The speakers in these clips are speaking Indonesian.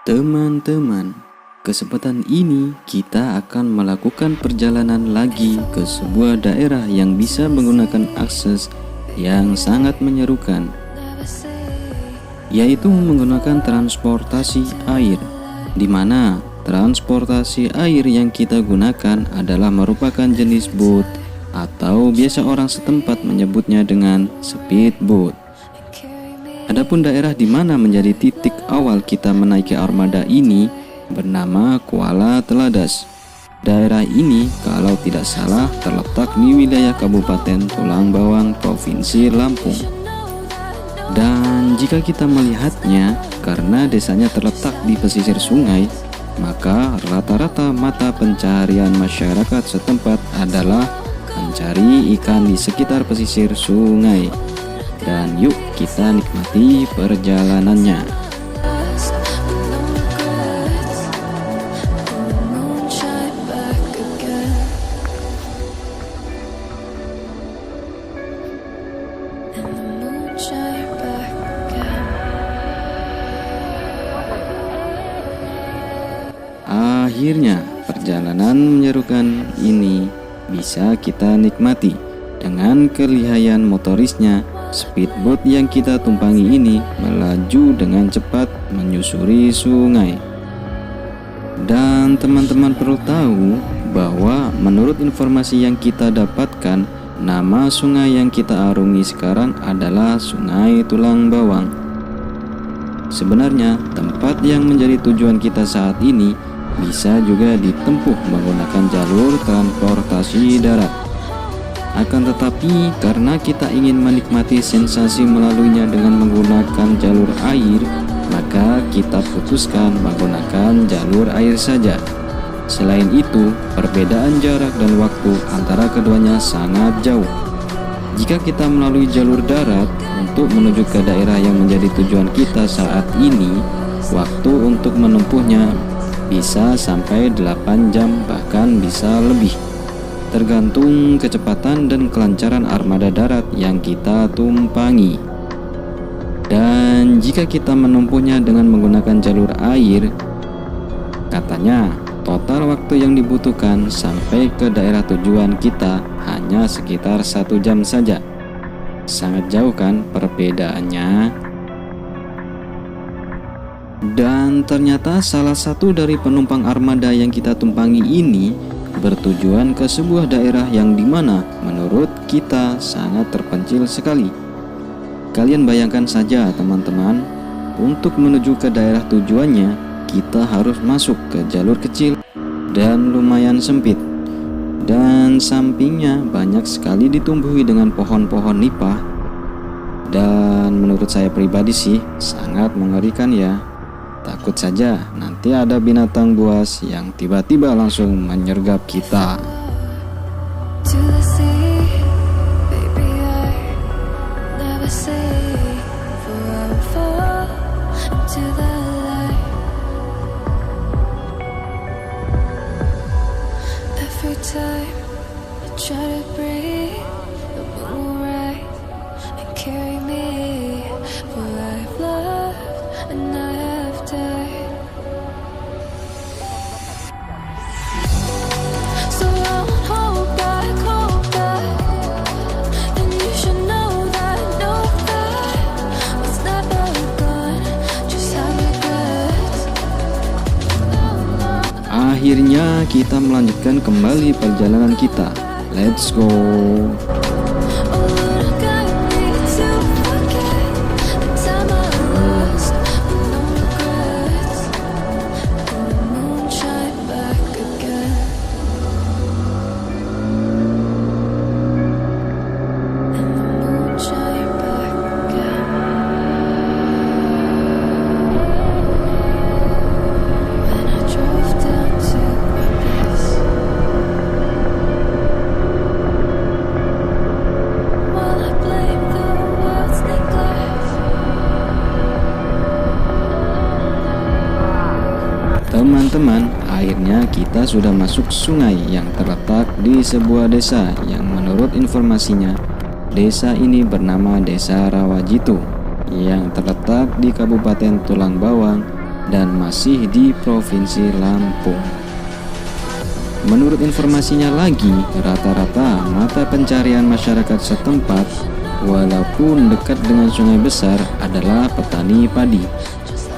Teman-teman, kesempatan ini kita akan melakukan perjalanan lagi ke sebuah daerah yang bisa menggunakan akses yang sangat menyerukan, yaitu menggunakan transportasi air, di mana transportasi air yang kita gunakan adalah merupakan jenis boat atau biasa orang setempat menyebutnya dengan speedboat. Adapun daerah di mana menjadi titik awal kita menaiki armada ini bernama Kuala Teladas. Daerah ini kalau tidak salah terletak di wilayah Kabupaten Tulang Bawang, Provinsi Lampung. Dan jika kita melihatnya, karena desanya terletak di pesisir sungai, maka rata-rata mata pencaharian masyarakat setempat adalah mencari ikan di sekitar pesisir sungai. Dan yuk kita nikmati perjalanannya. Akhirnya perjalanan menyerukan ini bisa kita nikmati dengan kelihayan motorisnya. Speedboat yang kita tumpangi ini melaju dengan cepat menyusuri sungai. Dan teman-teman perlu tahu bahwa menurut informasi yang kita dapatkan, nama sungai yang kita arungi sekarang adalah Sungai Tulang Bawang. Sebenarnya tempat yang menjadi tujuan kita saat ini bisa juga ditempuh menggunakan jalur transportasi darat. Akan tetapi karena kita ingin menikmati sensasi melaluinya dengan menggunakan jalur air, maka kita putuskan menggunakan jalur air saja. Selain itu, perbedaan jarak dan waktu antara keduanya sangat jauh. Jika kita melalui jalur darat untuk menuju ke daerah yang menjadi tujuan kita saat ini, waktu untuk menempuhnya bisa sampai 8 jam, bahkan bisa lebih, tergantung kecepatan dan kelancaran armada darat yang kita tumpangi. Dan jika kita menempuhnya dengan menggunakan jalur air, katanya total waktu yang dibutuhkan sampai ke daerah tujuan kita hanya sekitar 1 jam saja. Sangat jauh kan perbedaannya? Dan ternyata salah satu dari penumpang armada yang kita tumpangi ini bertujuan ke sebuah daerah yang dimana menurut kita sangat terpencil sekali. Kalian bayangkan saja teman-teman, untuk menuju ke daerah tujuannya kita harus masuk ke jalur kecil dan lumayan sempit, dan sampingnya banyak sekali ditumbuhi dengan pohon-pohon nipah. Dan menurut saya pribadi sih sangat mengerikan ya. Takut saja nanti ada binatang buas yang tiba-tiba langsung menyergap kita. Akhirnya kita melanjutkan kembali perjalanan kita. Let's go. Teman-teman, akhirnya kita sudah masuk sungai yang terletak di sebuah desa yang menurut informasinya, desa ini bernama Desa Rawajitu yang terletak di Kabupaten Tulang Bawang, dan masih di Provinsi Lampung. Menurut informasinya lagi, rata-rata mata pencarian masyarakat setempat walaupun dekat dengan sungai besar adalah petani padi.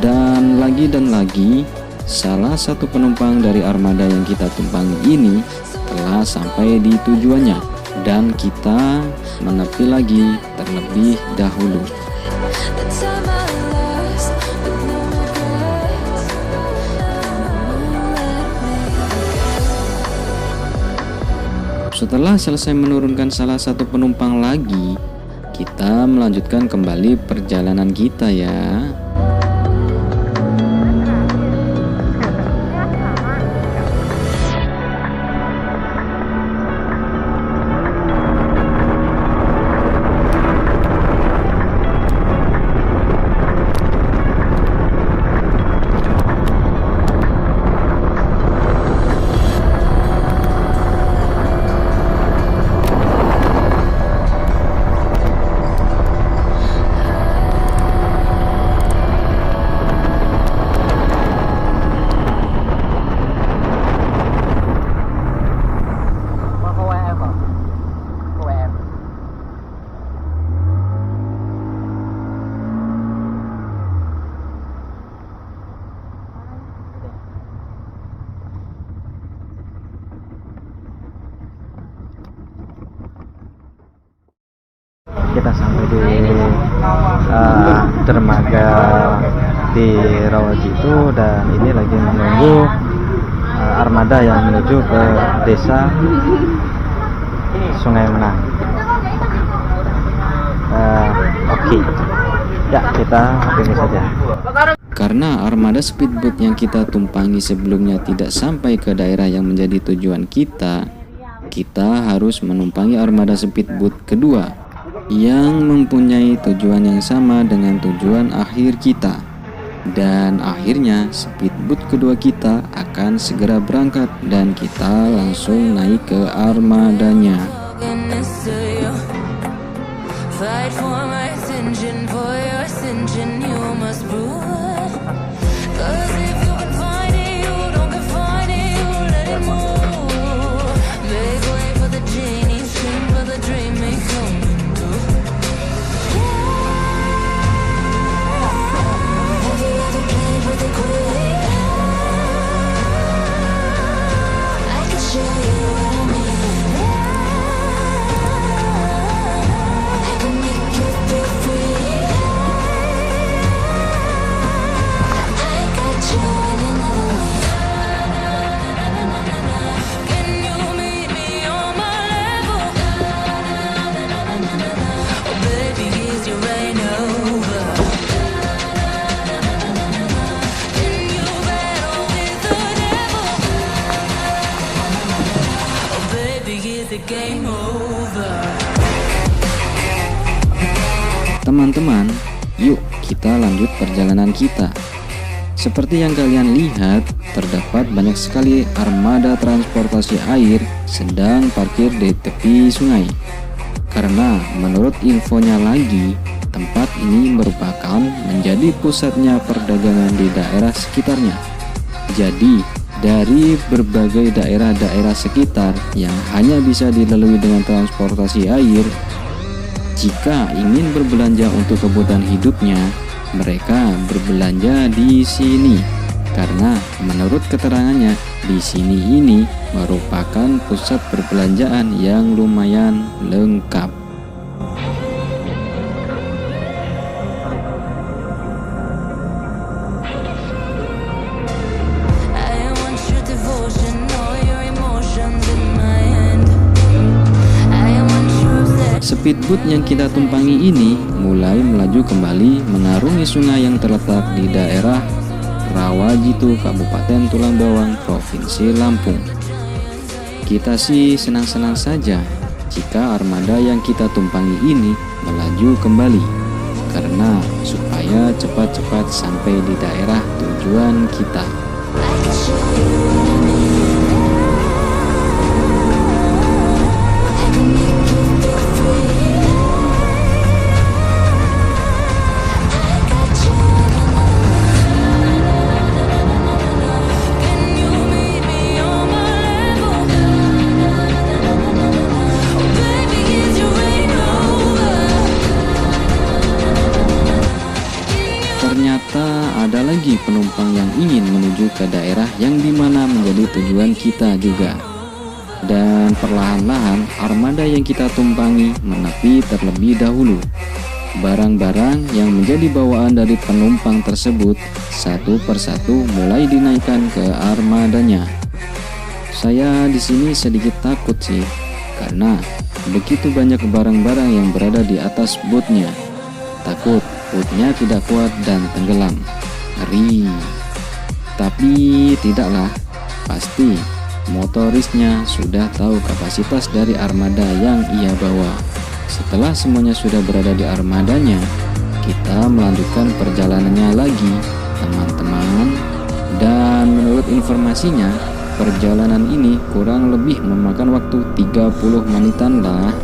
Dan lagi, salah satu penumpang dari armada yang kita tumpangi ini telah sampai di tujuannya dan kita menepi lagi terlebih dahulu. Setelah selesai menurunkan salah satu penumpang lagi, kita melanjutkan kembali perjalanan kita ya. Kita sampai di dermaga di Rawajitu dan ini lagi menunggu armada yang menuju ke desa Sungai Menang. Oke. Ya, kita ini saja. Karena armada speedboat yang kita tumpangi sebelumnya tidak sampai ke daerah yang menjadi tujuan kita harus menumpangi armada speedboat kedua yang mempunyai tujuan yang sama dengan tujuan akhir kita. Dan akhirnya speedboat kedua kita akan segera berangkat dan kita langsung naik ke armadanya. Teman-teman, yuk kita lanjut perjalanan kita. Seperti yang kalian lihat, terdapat banyak sekali armada transportasi air sedang parkir di tepi sungai. Karena menurut infonya lagi, tempat ini merupakan menjadi pusatnya perdagangan di daerah sekitarnya. Jadi, dari berbagai daerah-daerah sekitar yang hanya bisa dilalui dengan transportasi air, jika ingin berbelanja untuk kebutuhan hidupnya, mereka berbelanja di sini. Karena menurut keterangannya, di sini ini merupakan pusat perbelanjaan yang lumayan lengkap. Speedboat yang kita tumpangi ini mulai melaju kembali mengarungi sungai yang terletak di daerah Rawajitu, Kabupaten Tulang Bawang, Provinsi Lampung. Kita sih senang-senang saja jika armada yang kita tumpangi ini melaju kembali, karena supaya cepat-cepat sampai di daerah tujuan kita. lagi penumpang yang ingin menuju ke daerah yang dimana menjadi tujuan kita juga. Dan perlahan-lahan armada yang kita tumpangi menepi terlebih dahulu. Barang-barang yang menjadi bawaan dari penumpang tersebut satu persatu mulai dinaikkan ke armadanya. Saya di sini sedikit takut sih, karena begitu banyak barang-barang yang berada di atas bootnya. Takut bootnya tidak kuat dan tenggelam. Ngeri. Tapi tidaklah, pasti motorisnya sudah tahu kapasitas dari armada yang ia bawa. Setelah semuanya sudah berada di armadanya, kita melanjutkan perjalanannya lagi, teman-teman. Dan menurut informasinya, perjalanan ini kurang lebih memakan waktu 30 menitan lah.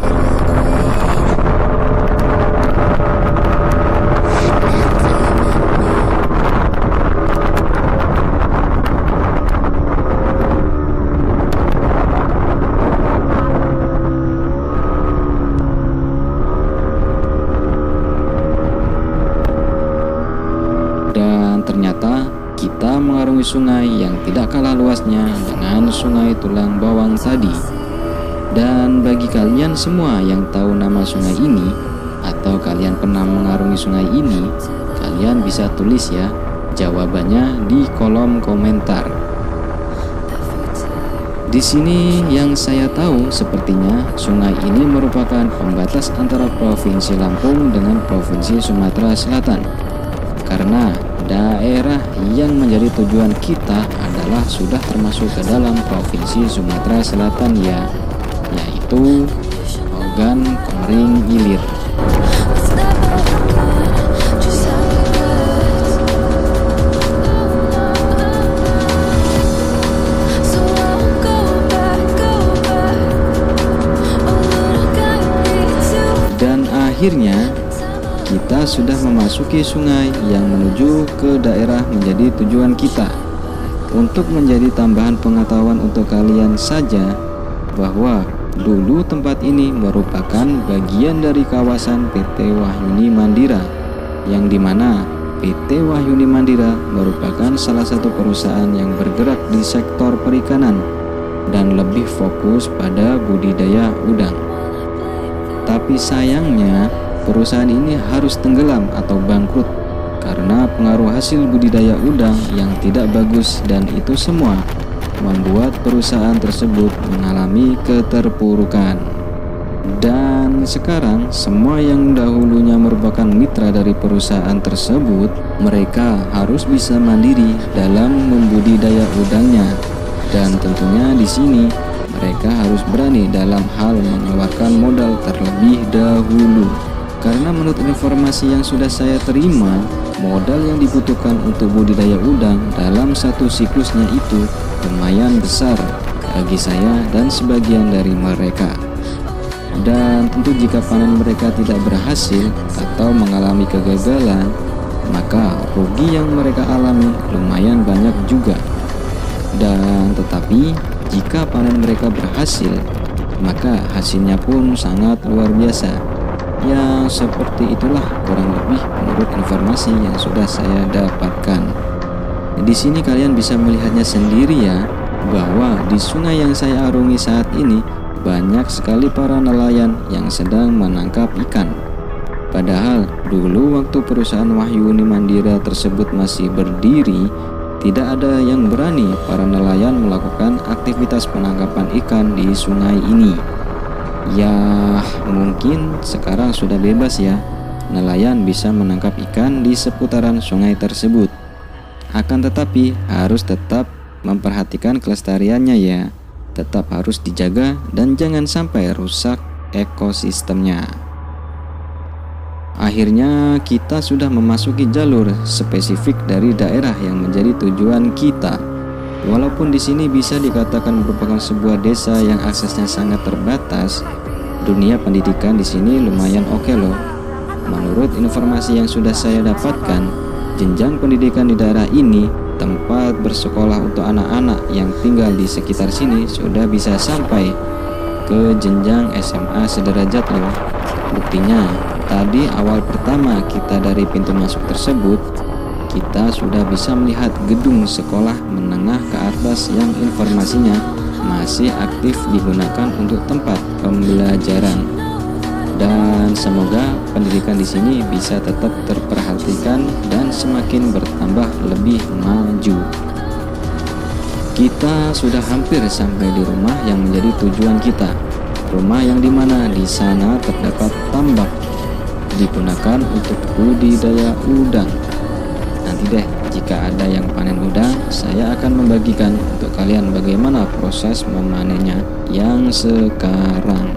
Ternyata kita mengarungi sungai yang tidak kalah luasnya dengan sungai Tulang Bawang tadi. Dan bagi kalian semua yang tahu nama sungai ini, atau kalian pernah mengarungi sungai ini, kalian bisa tulis ya jawabannya di kolom komentar. Di sini yang saya tahu sepertinya sungai ini merupakan pembatas antara Provinsi Lampung dengan Provinsi Sumatera Selatan. Karena daerah yang menjadi tujuan kita adalah sudah termasuk ke dalam Provinsi Sumatera Selatan ya, yaitu Ogan Komering Ilir. Dan akhirnya kita sudah memasuki sungai yang menuju ke daerah menjadi tujuan kita. Untuk menjadi tambahan pengetahuan untuk kalian saja, bahwa dulu tempat ini merupakan bagian dari kawasan PT Wahyuni Mandira, yang dimana PT Wahyuni Mandira merupakan salah satu perusahaan yang bergerak di sektor perikanan dan lebih fokus pada budidaya udang. Tapi sayangnya perusahaan ini harus tenggelam atau bangkrut karena pengaruh hasil budidaya udang yang tidak bagus, dan itu semua membuat perusahaan tersebut mengalami keterpurukan. Dan sekarang semua yang dahulunya merupakan mitra dari perusahaan tersebut, mereka harus bisa mandiri dalam membudidaya udangnya. Dan tentunya di sini mereka harus berani dalam hal mengeluarkan modal terlebih dahulu. Karena menurut informasi yang sudah saya terima, modal yang dibutuhkan untuk budidaya udang dalam satu siklusnya itu lumayan besar bagi saya dan sebagian dari mereka. Dan tentu jika panen mereka tidak berhasil atau mengalami kegagalan, maka rugi yang mereka alami lumayan banyak juga. Dan tetapi jika panen mereka berhasil, maka hasilnya pun sangat luar biasa. Ya, seperti itulah kurang lebih menurut informasi yang sudah saya dapatkan. Di sini kalian bisa melihatnya sendiri ya, bahwa di sungai yang saya arungi saat ini banyak sekali para nelayan yang sedang menangkap ikan. Padahal dulu waktu perusahaan Wahyuni Mandira tersebut masih berdiri, tidak ada yang berani para nelayan melakukan aktivitas penangkapan ikan di sungai ini. Ya, mungkin sekarang sudah bebas ya, nelayan bisa menangkap ikan di seputaran sungai tersebut. Akan tetapi harus tetap memperhatikan kelestariannya ya, tetap harus dijaga dan jangan sampai rusak ekosistemnya. Akhirnya kita sudah memasuki jalur spesifik dari daerah yang menjadi tujuan kita. Walaupun di sini bisa dikatakan merupakan sebuah desa yang aksesnya sangat terbatas, dunia pendidikan di sini lumayan oke loh. Menurut informasi yang sudah saya dapatkan, jenjang pendidikan di daerah ini, tempat bersekolah untuk anak-anak yang tinggal di sekitar sini sudah bisa sampai ke jenjang SMA sederajat loh. Buktinya, tadi awal pertama kita dari pintu masuk tersebut, kita sudah bisa melihat gedung sekolah menengah ke atas yang informasinya masih aktif digunakan untuk tempat pembelajaran. Dan semoga pendidikan di sini bisa tetap terperhatikan dan semakin bertambah lebih maju. Kita sudah hampir sampai di rumah yang menjadi tujuan kita. Rumah yang dimana di sana terdapat tambak digunakan untuk budidaya udang. Nanti deh jika ada yang panen udang, saya akan membagikan untuk kalian bagaimana proses memanennya yang sekarang.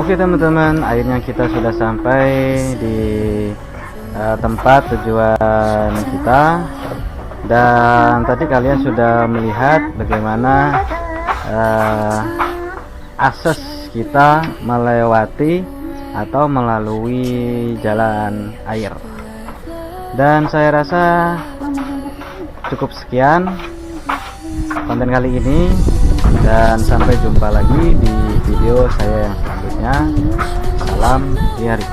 Oke teman-teman, akhirnya kita sudah sampai di tempat tujuan kita. Dan tadi kalian sudah melihat bagaimana akses kita melewati atau melalui jalan air. Dan saya rasa cukup sekian konten kali ini, dan sampai jumpa lagi di video saya yang selanjutnya. Salam Diari.